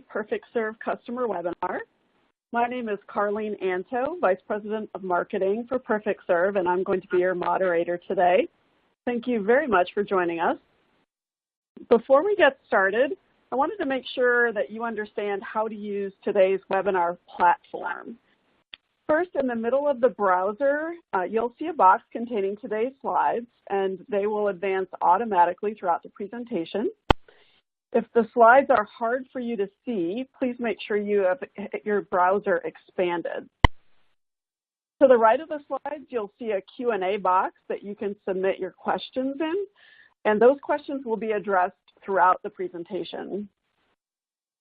Perfect Serve customer webinar. My name is Carlene Anto, Vice President of Marketing for Perfect Serve, and I'm going to be your moderator today. Thank you very much for joining us. Before we get started, I wanted to make sure that you understand how to use today's webinar platform. First, in the middle of the browser, you'll see a box containing today's slides, and they will advance automatically throughout the presentation. If the slides are hard for you to see, please make sure you have your browser expanded. To the right of the slides, you'll see a Q&A box that you can submit your questions in, and those questions will be addressed throughout the presentation.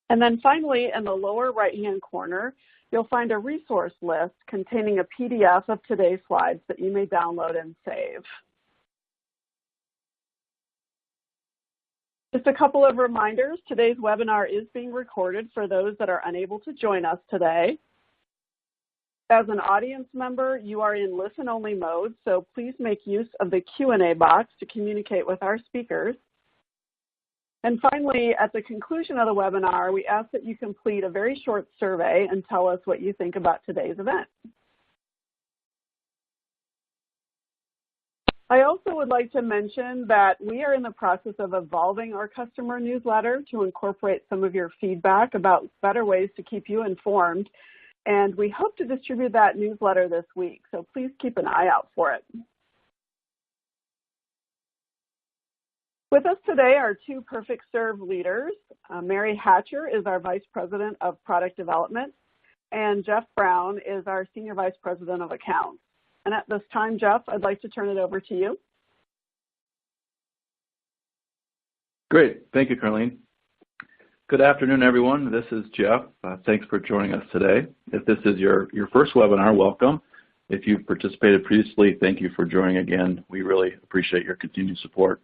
And then finally, in the lower right-hand corner, you'll find a resource list containing a PDF of today's slides that you may download and save. Just a couple of reminders, today's webinar is being recorded for those that are unable to join us today. As an audience member, you are in listen-only mode, so please make use of the Q&A box to communicate with our speakers. And finally, at the conclusion of the webinar, we ask that you complete a very short survey and tell us what you think about today's event. I also would like to mention that we are in the process of evolving our customer newsletter to incorporate some of your feedback about better ways to keep you informed, and we hope to distribute that newsletter this week, so please keep an eye out for it. With us today are two Perfect Serve leaders. Mary Hatcher is our Vice President of Product Development, and Jeff Brown is our Senior Vice President of Accounts. And at this time, Jeff, I'd like to turn it over to you. Great. Thank you, Carlene. Good afternoon, everyone. This is Jeff. Thanks for joining us today. If this is your first webinar, welcome. If you've participated previously, thank you for joining again. We really appreciate your continued support.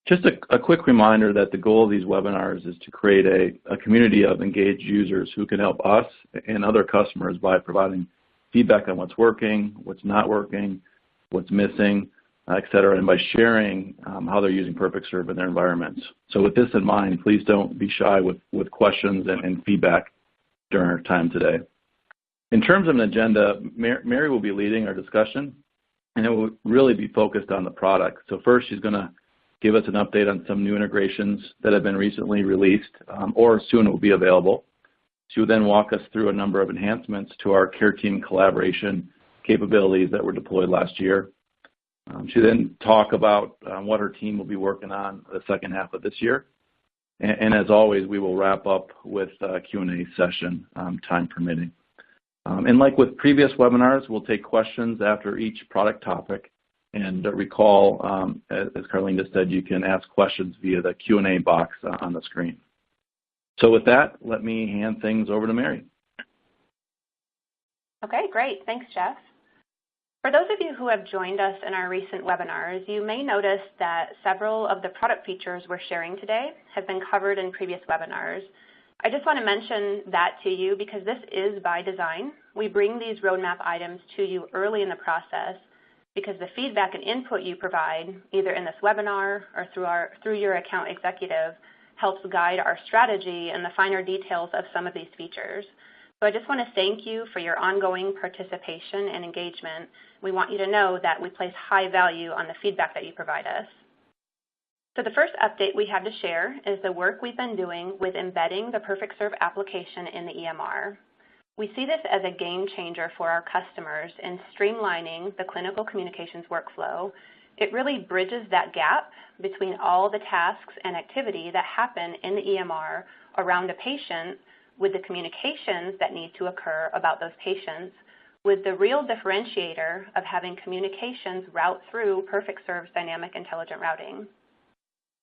Just a quick reminder that the goal of these webinars is to create a community of engaged users who can help us and other customers by providing feedback on what's working, what's not working, what's missing, et cetera, and by sharing how they're using Perfect Serve in their environments. So with this in mind, please don't be shy with questions and feedback during our time today. In terms of an agenda, Mary will be leading our discussion, and it will really be focused on the product. So first, she's going to give us an update on some new integrations that have been recently released or soon will be available. She will then walk us through a number of enhancements to our care team collaboration capabilities that were deployed last year. She'll then talk about what her team will be working on the second half of this year. And as always, we will wrap up with a Q&A session, time permitting. And like with previous webinars, we'll take questions after each product topic. And recall, as Carlene just said, you can ask questions via the Q&A box on the screen. So with that, let me hand things over to Mary. Okay, great. Thanks, Jeff. For those of you who have joined us in our recent webinars, you may notice that several of the product features we're sharing today have been covered in previous webinars. I just want to mention that to you because this is by design. We bring these roadmap items to you early in the process because the feedback and input you provide, either in this webinar or through your account executive, helps guide our strategy and the finer details of some of these features. So I just want to thank you for your ongoing participation and engagement. We want you to know that we place high value on the feedback that you provide us. So the first update we have to share is the work we've been doing with embedding the Perfect Serve application in the EMR. We see this as a game changer for our customers in streamlining the clinical communications workflow. It really bridges that gap between all the tasks and activity that happen in the EMR around a patient with the communications that need to occur about those patients, with the real differentiator of having communications route through Perfect Serve's dynamic intelligent routing.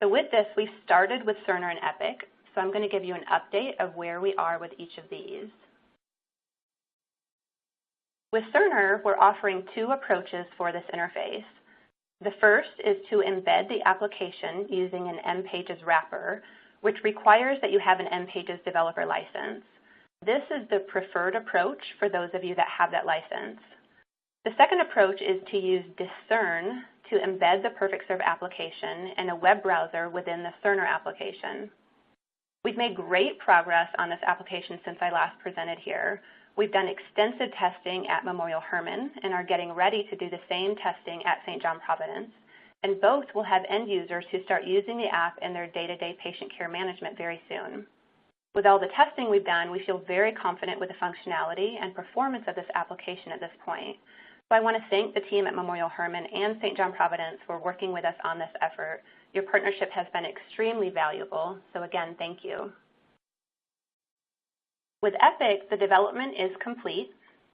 So with this, we've started with Cerner and Epic, so I'm going to give you an update of where we are with each of these. With Cerner, we're offering two approaches for this interface. The first is to embed the application using an mPages wrapper, which requires that you have an mPages developer license. This is the preferred approach for those of you that have that license. The second approach is to use Discern to embed the Perfect Serve application in a web browser within the Cerner application. We've made great progress on this application since I last presented here. We've done extensive testing at Memorial Hermann and are getting ready to do the same testing at St. John Providence, and both will have end users who start using the app in their day-to-day patient care management very soon. With all the testing we've done, we feel very confident with the functionality and performance of this application at this point. So I want to thank the team at Memorial Hermann and St. John Providence for working with us on this effort. Your partnership has been extremely valuable, so again, thank you. With Epic, the development is complete.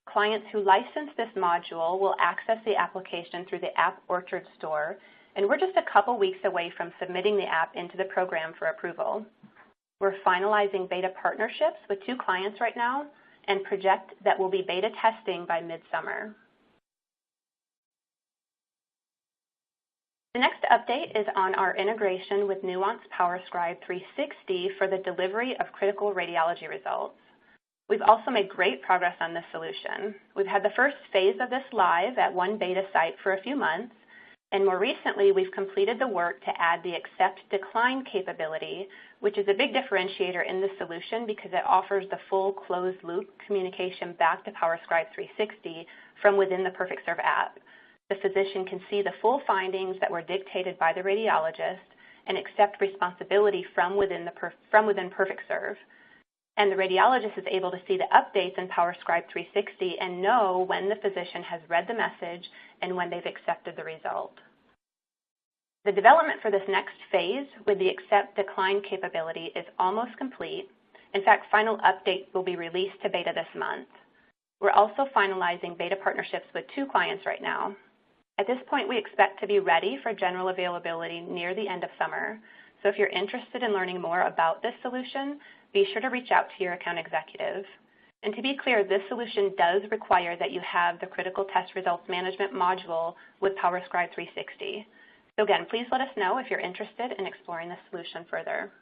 Clients who license this module will access the application through the App Orchard store, and we're just a couple weeks away from submitting the app into the program for approval. We're finalizing beta partnerships with 2 clients right now and project that we'll be beta testing by midsummer. The next update is on our integration with Nuance PowerScribe 360 for the delivery of critical radiology results. We've also made great progress on this solution. We've had the first phase of this live at one beta site for a few months, and more recently we've completed the work to add the accept decline capability, which is a big differentiator in this solution because it offers the full closed loop communication back to PowerScribe 360 from within the PerfectServe app. The physician can see the full findings that were dictated by the radiologist and accept responsibility from within PerfectServe. And the radiologist is able to see the updates in PowerScribe 360 and know when the physician has read the message and when they've accepted the result. The development for this next phase with the accept decline capability is almost complete. In fact, final updates will be released to beta this month. We're also finalizing beta partnerships with 2 clients right now. At this point, we expect to be ready for general availability near the end of summer. So if you're interested in learning more about this solution, be sure to reach out to your account executive. And to be clear, this solution does require that you have the critical test results management module with PowerScribe 360. So again, please let us know if you're interested in exploring this solution further.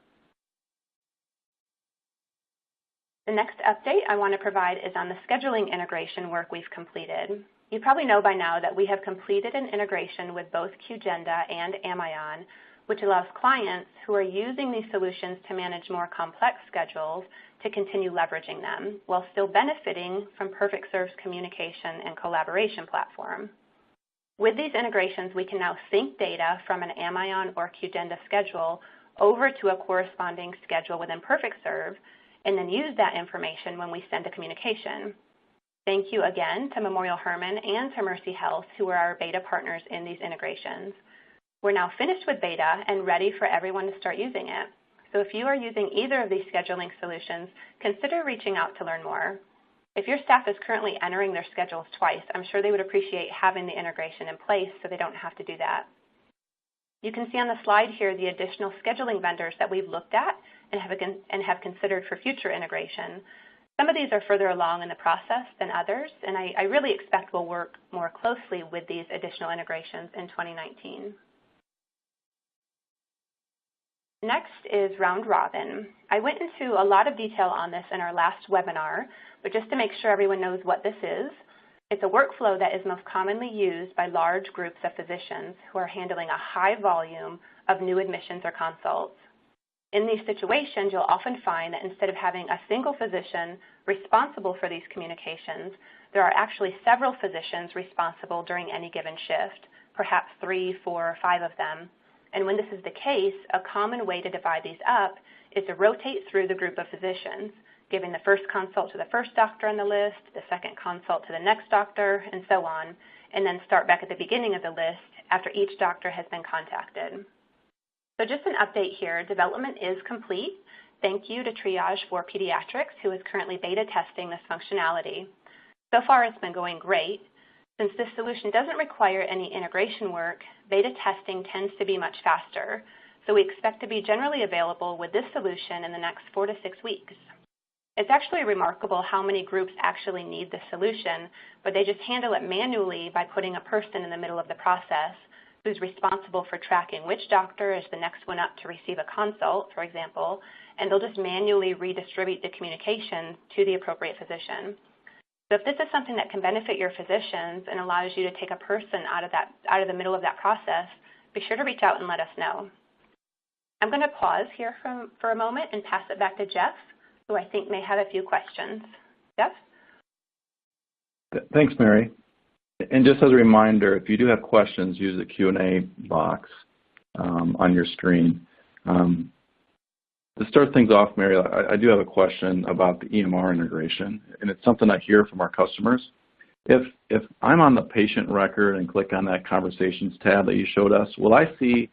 The next update I want to provide is on the scheduling integration work we've completed. You probably know by now that we have completed an integration with both QGenda and Amion, which allows clients who are using these solutions to manage more complex schedules to continue leveraging them while still benefiting from PerfectServe's communication and collaboration platform. With these integrations, we can now sync data from an Amion or QGenda schedule over to a corresponding schedule within PerfectServe and then use that information when we send a communication. Thank you again to Memorial Hermann and to Mercy Health, who are our beta partners in these integrations. We're now finished with beta and ready for everyone to start using it. So if you are using either of these scheduling solutions, consider reaching out to learn more. If your staff is currently entering their schedules twice, I'm sure they would appreciate having the integration in place so they don't have to do that. You can see on the slide here the additional scheduling vendors that we've looked at and have considered for future integration. Some of these are further along in the process than others, and I really expect we'll work more closely with these additional integrations in 2019. Next is Round Robin. I went into a lot of detail on this in our last webinar, but just to make sure everyone knows what this is, it's a workflow that is most commonly used by large groups of physicians who are handling a high volume of new admissions or consults. In these situations, you'll often find that instead of having a single physician responsible for these communications, there are actually several physicians responsible during any given shift, perhaps 3, 4, or 5 of them. And when this is the case, a common way to divide these up is to rotate through the group of physicians, giving the first consult to the first doctor on the list, the second consult to the next doctor, and so on, and then start back at the beginning of the list after each doctor has been contacted. So just an update here, development is complete. Thank you to Triage for Pediatrics, who is currently beta testing this functionality. So far, it's been going great. Since this solution doesn't require any integration work, beta testing tends to be much faster. So we expect to be generally available with this solution in the next 4 to 6 weeks. It's actually remarkable how many groups actually need this solution, but they just handle it manually by putting a person in the middle of the process who's responsible for tracking which doctor is the next one up to receive a consult, for example, and they'll just manually redistribute the communication to the appropriate physician. So if this is something that can benefit your physicians and allows you to take a person out of the middle of that process, be sure to reach out and let us know. I'm going to pause here for a moment and pass it back to Jeff, who I think may have a few questions. Jeff? Thanks, Mary. And just as a reminder, if you do have questions, use the Q&A box on your screen. To start things off, Mary, I do have a question about the EMR integration, and it's something I hear from our customers. If I'm on the patient record and click on that conversations tab that you showed us, will I see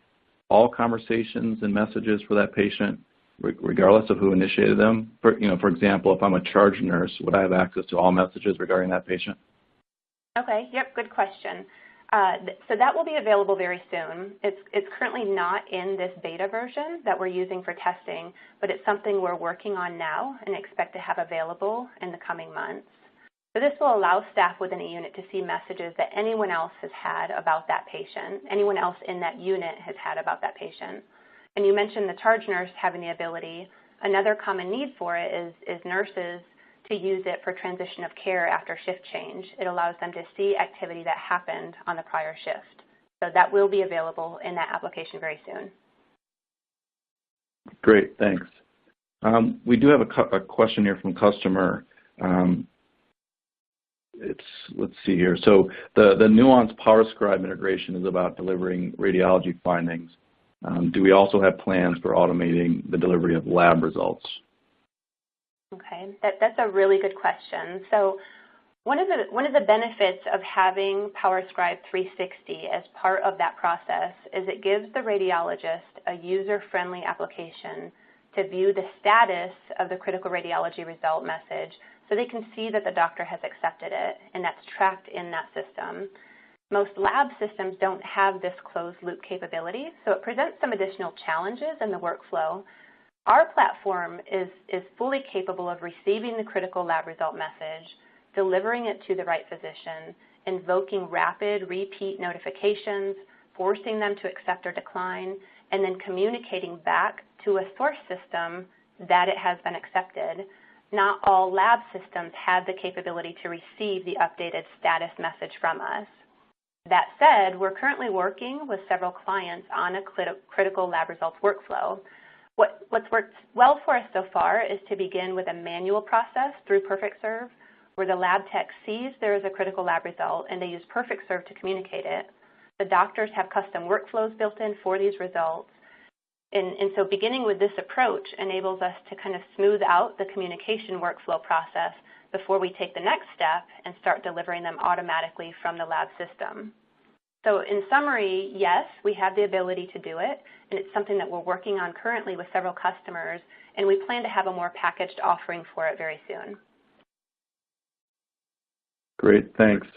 all conversations and messages for that patient, regardless of who initiated them? For example, if I'm a charge nurse, would I have access to all messages regarding that patient? Okay, yep, good question. So that will be available very soon. It's currently not in this beta version that we're using for testing, but it's something we're working on now and expect to have available in the coming months. So this will allow staff within a unit to see messages that anyone else has had about that patient, anyone else in that unit has had about that patient. And you mentioned the charge nurse having the ability. Another common need for it is nurses to use it for transition of care after shift change. It allows them to see activity that happened on the prior shift. So that will be available in that application very soon. Great, thanks. We do have a question here from customer. Let's see here. So the Nuance PowerScribe integration is about delivering radiology findings. Do we also have plans for automating the delivery of lab results? Okay, that's a really good question. So one of the benefits of having PowerScribe 360 as part of that process is it gives the radiologist a user-friendly application to view the status of the critical radiology result message so they can see that the doctor has accepted it, and that's tracked in that system. Most lab systems don't have this closed-loop capability, so it presents some additional challenges in the workflow. Our platform is fully capable of receiving the critical lab result message, delivering it to the right physician, invoking rapid repeat notifications, forcing them to accept or decline, and then communicating back to a source system that it has been accepted. Not all lab systems have the capability to receive the updated status message from us. That said, we're currently working with several clients on a critical lab results workflow. What's worked well for us so far is to begin with a manual process through PerfectServe, where the lab tech sees there is a critical lab result and they use PerfectServe to communicate it. The doctors have custom workflows built in for these results. And so beginning with this approach enables us to kind of smooth out the communication workflow process before we take the next step and start delivering them automatically from the lab system. So in summary, yes, we have the ability to do it, and it's something that we're working on currently with several customers, and we plan to have a more packaged offering for it very soon. Great, thanks.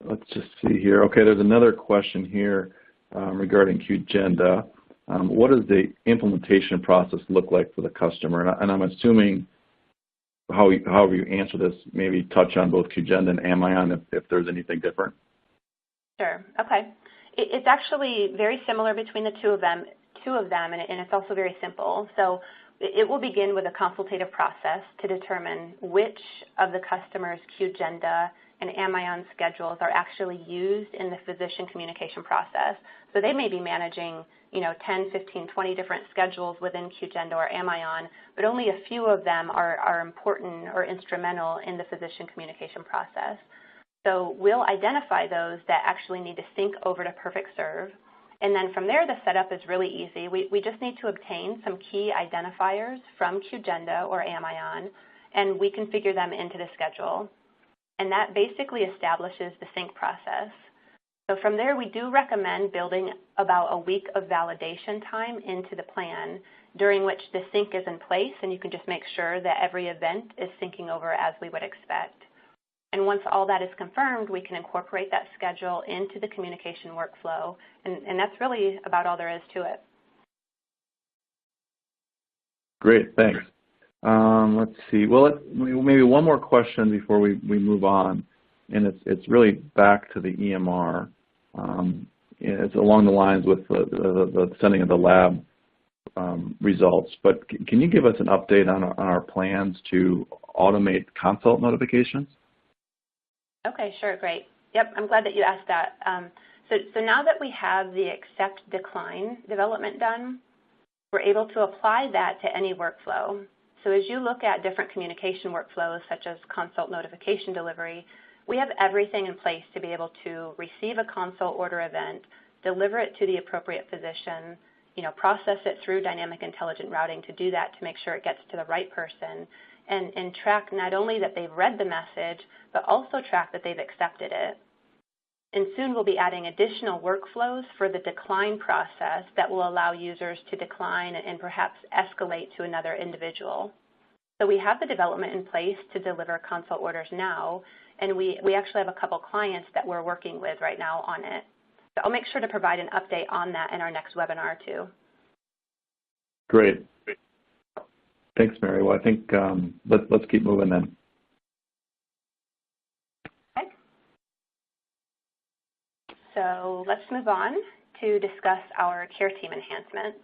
Let's just see here. Okay, there's another question here regarding QGenda. What does the implementation process look like for the customer? And I'm assuming, however you answer this, maybe touch on both QGenda and Amion if there's anything different. Sure. Okay. It's actually very similar between the two of them, and it's also very simple. So it will begin with a consultative process to determine which of the customer's QGenda and Amion schedules are actually used in the physician communication process. So they may be managing 10, 15, 20 different schedules within QGenda or Amion, but only a few of them are important or instrumental in the physician communication process. So we'll identify those that actually need to sync over to PerfectServe. And then from there, the setup is really easy. We just need to obtain some key identifiers from QGenda or Amion, and we configure them into the schedule. And that basically establishes the sync process. So from there, we do recommend building about a week of validation time into the plan, during which the sync is in place, and you can just make sure that every event is syncing over as we would expect. And once all that is confirmed, we can incorporate that schedule into the communication workflow, and that's really about all there is to it. Great, thanks. Let's see. Well, maybe one more question before we move on, and it's really back to the EMR. It's along the lines with the sending of the lab results, but can you give us an update on our plans to automate consult notifications? Okay, sure, great. Yep, I'm glad that you asked that. So now that we have the accept decline development done, We're able to apply that to any workflow. So as you look at different communication workflows, such as consult notification delivery, we have everything in place to be able to receive a consult order event, deliver it to the appropriate physician, process it through dynamic intelligent routing to do that to make sure it gets to the right person, and track not only that they've read the message, but also track that they've accepted it. And soon we'll be adding additional workflows for the decline process that will allow users to decline and perhaps escalate to another individual. So we have the development in place to deliver consult orders now, and we actually have a couple clients that we're working with right now on it. So I'll make sure to provide an update on that in our next webinar too. Great. Thanks, Mary. Well, I think let's keep moving then. Okay. So let's move on to discuss our care team enhancements.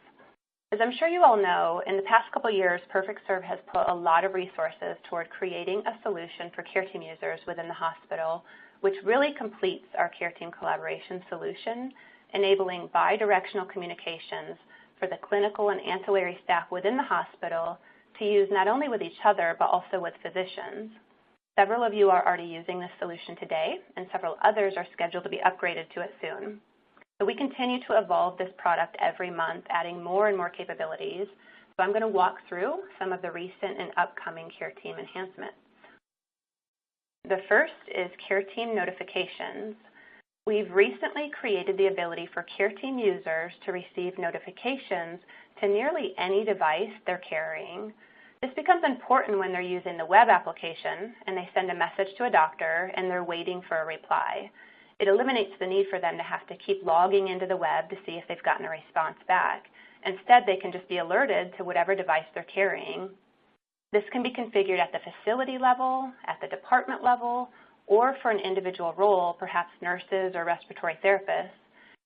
As I'm sure you all know, in the past couple of years, PerfectServe has put a lot of resources toward creating a solution for care team users within the hospital, which really completes our care team collaboration solution, enabling bi-directional communications for the clinical and ancillary staff within the hospital to use not only with each other, but also with physicians. Several of you are already using this solution today, and several others are scheduled to be upgraded to it soon. So we continue to evolve this product every month, adding more and more capabilities. So I'm going to walk through some of the recent and upcoming care team enhancements. The first is care team notifications. We've recently created the ability for care team users to receive notifications to nearly any device they're carrying. This becomes important when they're using the web application and they send a message to a doctor and they're waiting for a reply. It eliminates the need for them to have to keep logging into the web to see if they've gotten a response back. Instead, they can just be alerted to whatever device they're carrying. This can be configured at the facility level, at the department level, or for an individual role, perhaps nurses or respiratory therapists.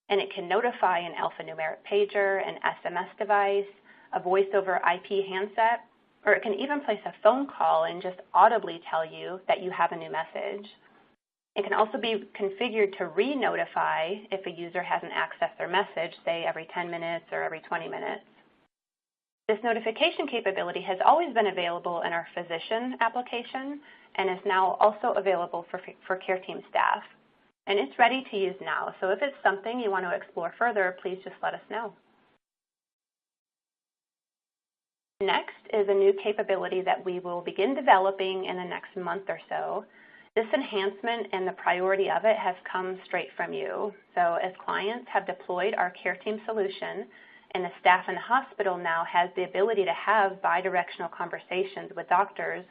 And it can notify an alphanumeric pager, an SMS device, a voice over IP handset, or it can even place a phone call and just audibly tell you that you have a new message. It can also be configured to re-notify if a user hasn't accessed their message, say every 10 minutes or every 20 minutes. This notification capability has always been available in our physician application and is now also available for care team staff. And it's ready to use now, so if it's something you want to explore further, please just let us know. Next is a new capability that we will begin developing in the next month or so. This enhancement and the priority of it has come straight from you. So as clients have deployed our care team solution, and the staff in the hospital now has the ability to have bi-directional conversations with doctors,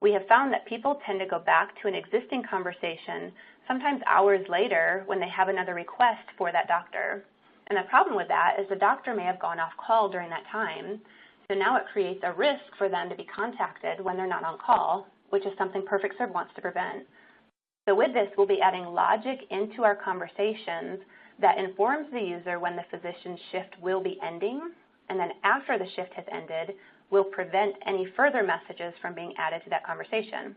we have found that people tend to go back to an existing conversation sometimes hours later when they have another request for that doctor. And the problem with that is the doctor may have gone off call during that time, so now it creates a risk for them to be contacted when they're not on call, which is something PerfectServe wants to prevent. So with this, we'll be adding logic into our conversations that informs the user when the physician's shift will be ending, and then after the shift has ended, will prevent any further messages from being added to that conversation.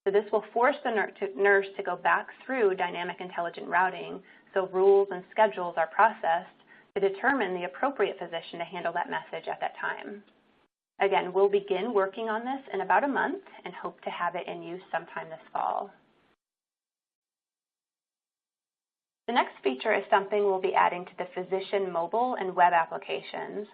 So this will force the nurse to go back through dynamic intelligent routing so rules and schedules are processed to determine the appropriate physician to handle that message at that time. Again, we'll begin working on this in about a month and hope to have it in use sometime this fall. The next feature is something we'll be adding to the physician mobile and web applications.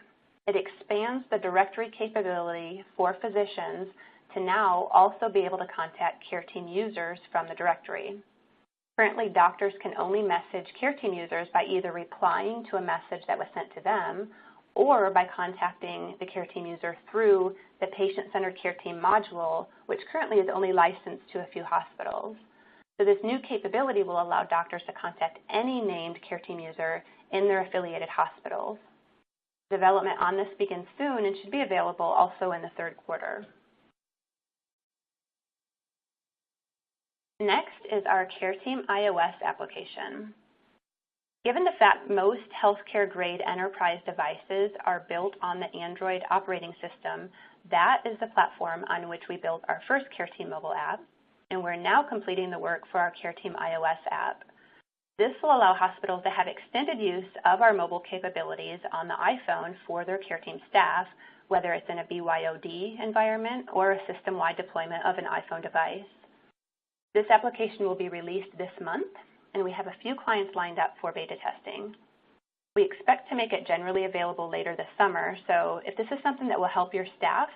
It expands the directory capability for physicians to now also be able to contact care team users from the directory. Currently, doctors can only message care team users by either replying to a message that was sent to them or by contacting the care team user through the patient-centered care team module, which currently is only licensed to a few hospitals. So this new capability will allow doctors to contact any named care team user in their affiliated hospitals. Development on this begins soon and should be available also in the third quarter. Next is our Care Team iOS application. Given the fact most healthcare-grade enterprise devices are built on the Android operating system, that is the platform on which we built our first Care Team mobile app, and we're now completing the work for our Care Team iOS app. This will allow hospitals to have extended use of our mobile capabilities on the iPhone for their care team staff, whether it's in a BYOD environment or a system-wide deployment of an iPhone device. This application will be released this month, and we have a few clients lined up for beta testing. We expect to make it generally available later this summer, so if this is something that will help your staff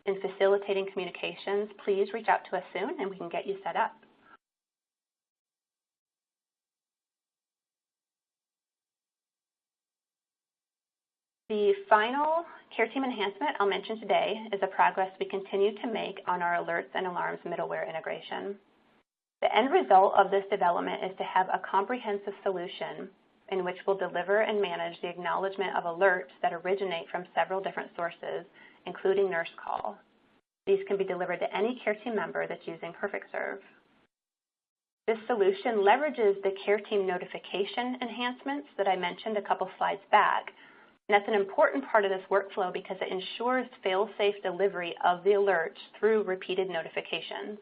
in facilitating communications, please reach out to us soon and we can get you set up. The final care team enhancement I'll mention today is a progress we continue to make on our alerts and alarms middleware integration. The end result of this development is to have a comprehensive solution in which we'll deliver and manage the acknowledgement of alerts that originate from several different sources, including nurse call. These can be delivered to any care team member that's using PerfectServe. This solution leverages the care team notification enhancements that I mentioned a couple slides back. And that's an important part of this workflow because it ensures fail-safe delivery of the alerts through repeated notifications.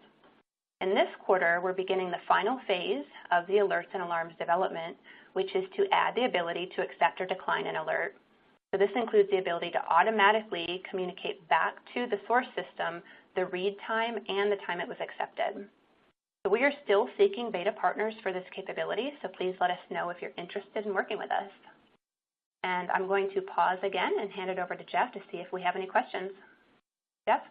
In this quarter, we're beginning the final phase of the alerts and alarms development, which is to add the ability to accept or decline an alert. So this includes the ability to automatically communicate back to the source system the read time and the time it was accepted. So we are still seeking beta partners for this capability, so please let us know if you're interested in working with us. And I'm going to pause again and hand it over to Jeff to see if we have any questions. Jeff?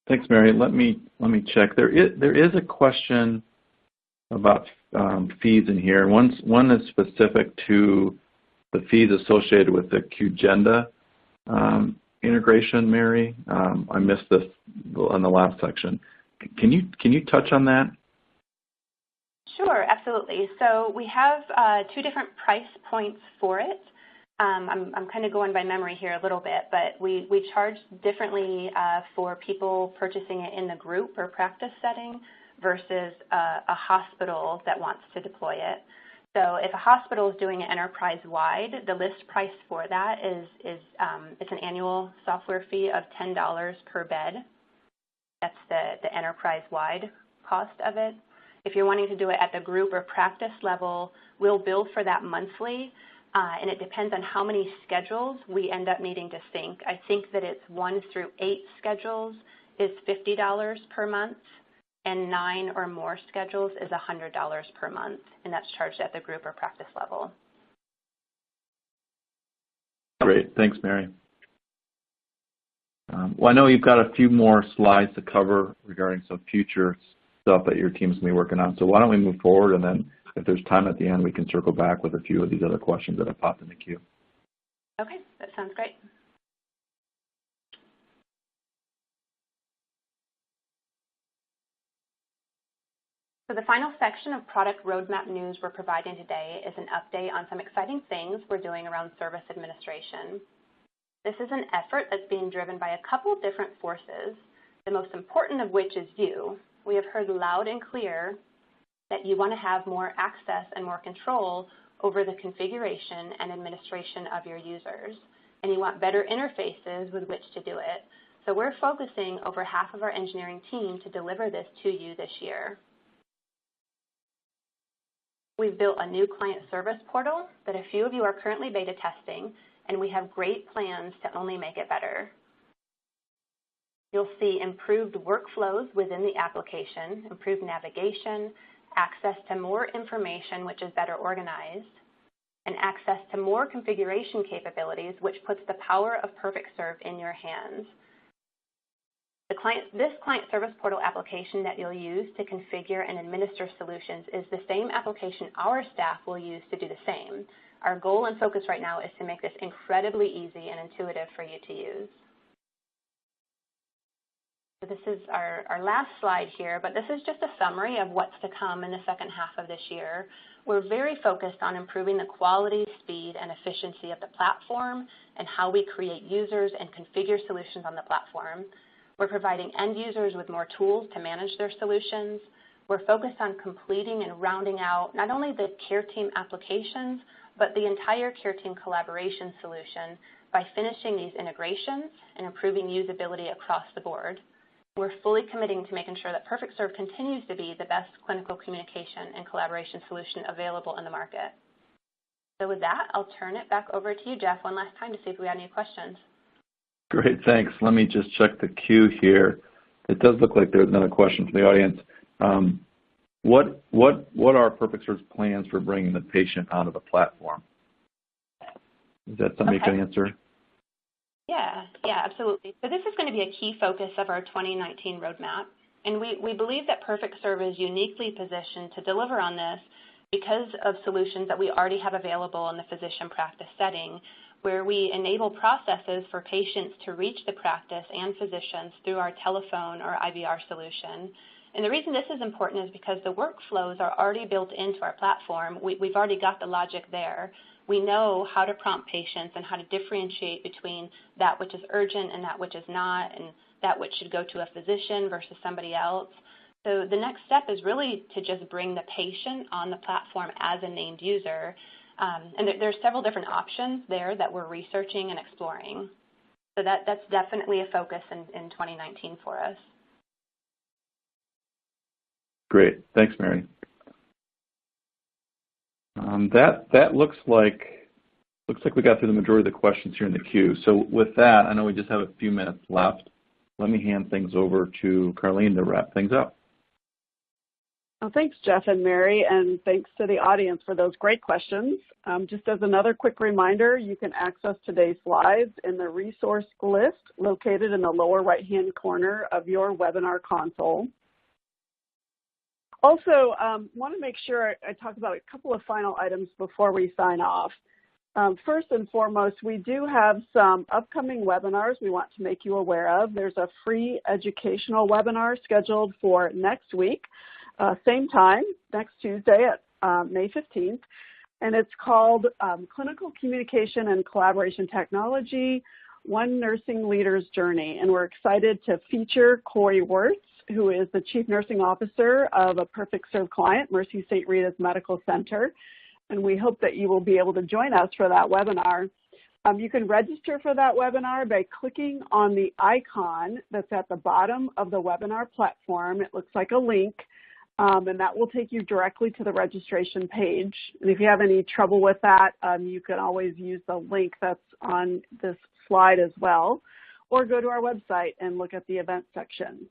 Thanks, Mary. Let me check. There is a question about fees in here. One is specific to the fees associated with the QGenda integration, Mary. I missed this on the last section. Can you touch on that? Sure, absolutely. So we have two different price points for it. I'm kind of going by memory here a little bit, but we charge differently for people purchasing it in the group or practice setting versus a hospital that wants to deploy it. So if a hospital is doing it enterprise-wide, the list price for that is it's an annual software fee of $10 per bed. That's the enterprise-wide cost of it. If you're wanting to do it at the group or practice level, we'll bill for that monthly, and it depends on how many schedules we end up needing to sync. I think that it's 1 through 8 schedules is $50 per month, and 9 or more schedules is $100 per month, and that's charged at the group or practice level. Great. Thanks, Mary. Well, I know you've got a few more slides to cover regarding some future stuff that your team's going to be working on. So why don't we move forward, and then if there's time at the end, we can circle back with a few of these other questions that have popped in the queue. Okay, that sounds great. So the final section of product roadmap news we're providing today is an update on some exciting things we're doing around service administration. This is an effort that's being driven by a couple different forces, the most important of which is you. We have heard loud and clear that you want to have more access and more control over the configuration and administration of your users, and you want better interfaces with which to do it. So we're focusing over half of our engineering team to deliver this to you this year. We've built a new client service portal that a few of you are currently beta testing, and we have great plans to only make it better. You'll see improved workflows within the application, improved navigation, access to more information which is better organized, and access to more configuration capabilities which puts the power of PerfectServe in your hands. This client service portal application that you'll use to configure and administer solutions is the same application our staff will use to do the same. Our goal and focus right now is to make this incredibly easy and intuitive for you to use. So this is our last slide here, but this is just a summary of what's to come in the second half of this year. We're very focused on improving the quality, speed, and efficiency of the platform and how we create users and configure solutions on the platform. We're providing end users with more tools to manage their solutions. We're focused on completing and rounding out not only the care team applications, but the entire care team collaboration solution by finishing these integrations and improving usability across the board. we're fully committing to making sure that PerfectServe continues to be the best clinical communication and collaboration solution available in the market. So with that, I'll turn it back over to you, Jeff, one last time to see if we had any questions. Great, thanks. Let me just check the queue here. It does look like there's another question from the audience. What are PerfectServe's plans for bringing the patient onto the platform? Is that something you can answer? Yeah, absolutely. So this is going to be a key focus of our 2019 roadmap. And we believe that PerfectServe is uniquely positioned to deliver on this because of solutions that we already have available in the physician practice setting, where we enable processes for patients to reach the practice and physicians through our telephone or IVR solution. And the reason this is important is because the workflows are already built into our platform. We've already got the logic there. We know how to prompt patients and how to differentiate between that which is urgent and that which is not, and that which should go to a physician versus somebody else. So the next step is really to just bring the patient on the platform as a named user. And there's several different options there that we're researching and exploring. So that's definitely a focus in 2019 for us. Great. Thanks, Mary. That looks like we got through the majority of the questions here in the queue. So with that, I know we just have a few minutes left. Let me hand things over to Carlene to wrap things up. Well, thanks, Jeff and Mary, and thanks to the audience for those great questions. Just as another quick reminder, you can access today's slides in the resource list located in the lower right-hand corner of your webinar console. Also, want to make sure I talk about a couple of final items before we sign off. First and foremost, we do have some upcoming webinars we want to make you aware of. There's a free educational webinar scheduled for next week, same time, next Tuesday at May 15th, and it's called Clinical Communication and Collaboration Technology, One Nursing Leader's Journey, and we're excited to feature Corey Wirtz, who is the Chief Nursing Officer of a PerfectServe client, Mercy St. Rita's Medical Center, and we hope that you will be able to join us for that webinar. You can register for that webinar by clicking on the icon that's at the bottom of the webinar platform. It looks like a link, and that will take you directly to the registration page. And if you have any trouble with that, you can always use the link that's on this slide as well, or go to our website and look at the event section.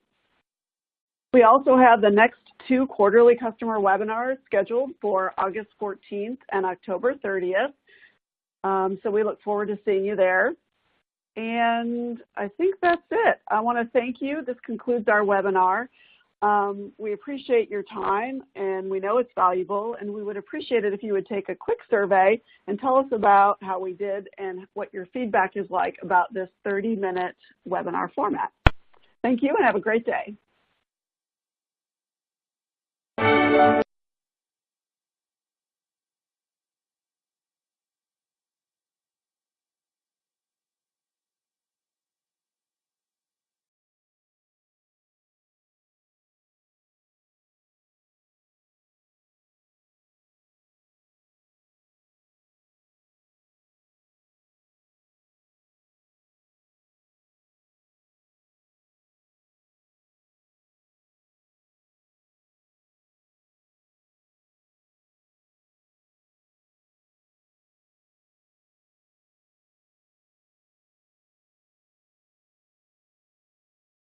We also have the next 2 quarterly customer webinars scheduled for August 14th and October 30th. So we look forward to seeing you there. And I think that's it. I want to thank you. This concludes our webinar. We appreciate your time, and we know it's valuable, and we would appreciate it if you would take a quick survey and tell us about how we did and what your feedback is like about this 30-minute webinar format. Thank you, and have a great day.